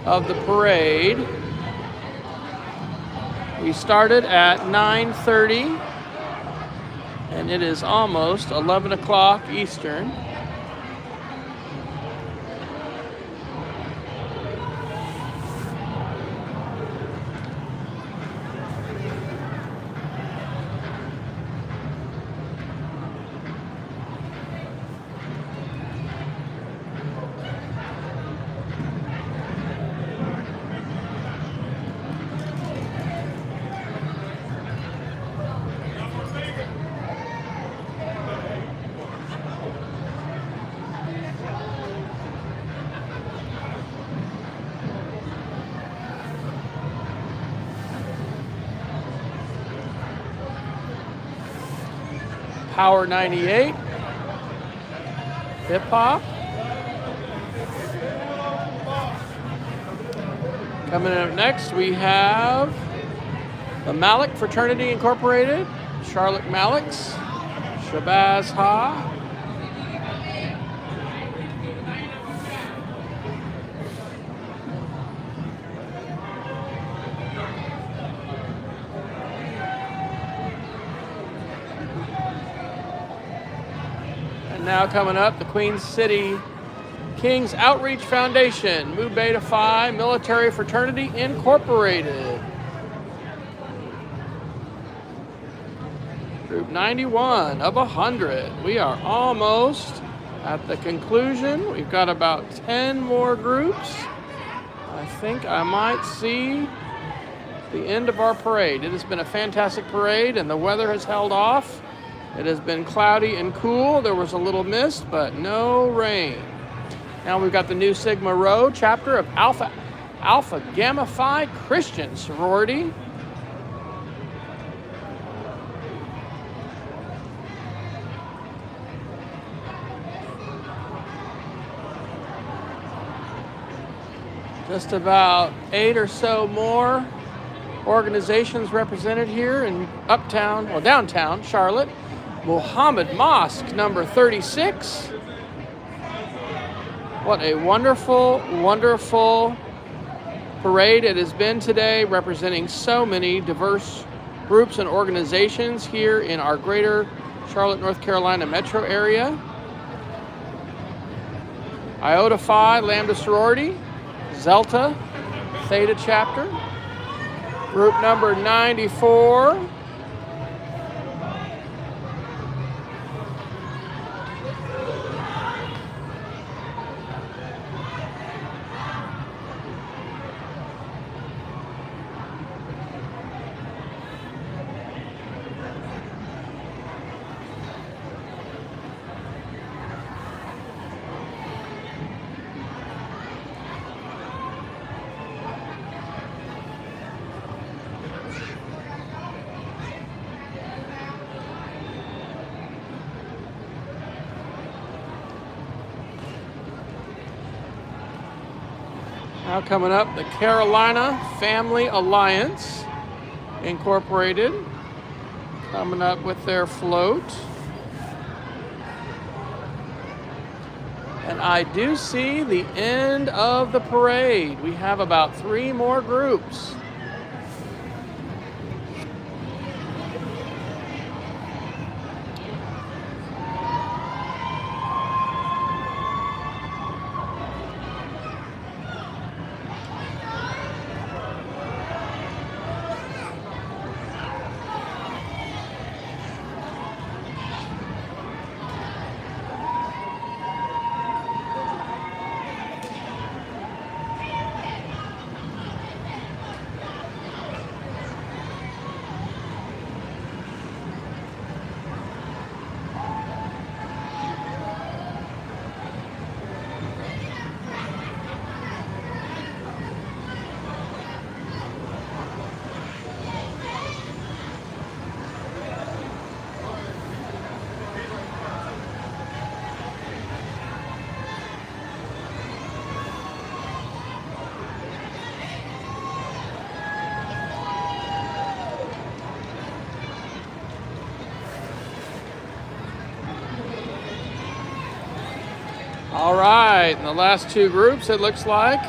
of the parade. We started at 9:30, and it is almost 11 o'clock Eastern. Power 98, hip hop. Coming up next, we have the Malik Fraternity Incorporated, Charlotte Maliks, Shabazz Ha. Now coming up, the Queen City Kings Outreach Foundation, Mu Beta Phi Military Fraternity Incorporated. Group 91 of 100. We are almost at the conclusion. We've got about 10 more groups. I think I might see the end of our parade. It has been a fantastic parade, and the weather has held off. It has been cloudy and cool. There was a little mist, but no rain. Now we've got the Nu Sigma Rho chapter of Alpha Gamma Phi Christian Sorority. Just about 8 or so more organizations represented here in downtown Charlotte. Muhammad Mosque, number 36. What a wonderful, wonderful parade it has been today, representing so many diverse groups and organizations here in our greater Charlotte, North Carolina metro area. Iota Phi Lambda Sorority, Zelta Theta Chapter, group number 94. Now coming up, the Carolina Family Alliance Incorporated, coming up with their float. And I do see the end of the parade. We have about 3 more groups. All right, and the last 2 groups, it looks like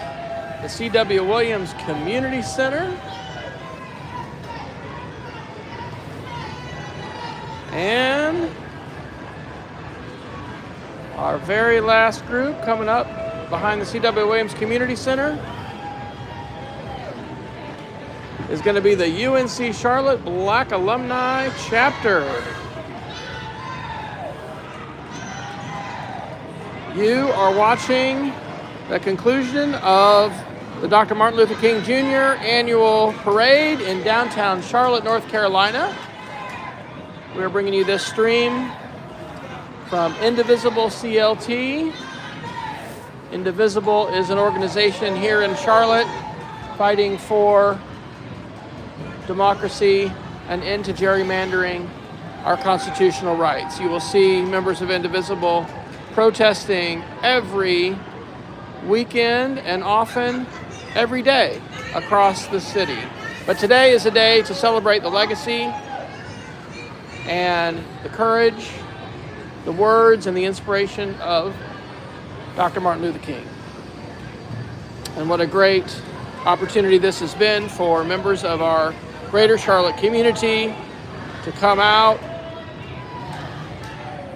the C.W. Williams Community Center and our very last group coming up behind the C.W. Williams Community Center is going to be the UNC Charlotte Black Alumni Chapter. You are watching the conclusion of the Dr. Martin Luther King Jr. Annual Parade in downtown Charlotte, North Carolina. We are bringing you this stream from Indivisible CLT. Indivisible is an organization here in Charlotte fighting for democracy, an end to gerrymandering, our constitutional rights. You will see members of Indivisible protesting every weekend and often every day across the city. But today is a day to celebrate the legacy and the courage, the words, and the inspiration of Dr. Martin Luther King. And what a great opportunity this has been for members of our greater Charlotte community to come out,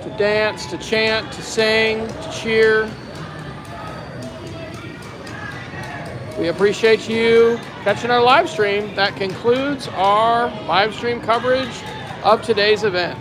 to dance, to chant, to sing, to cheer. We appreciate you catching our live stream. That concludes our live stream coverage of today's event.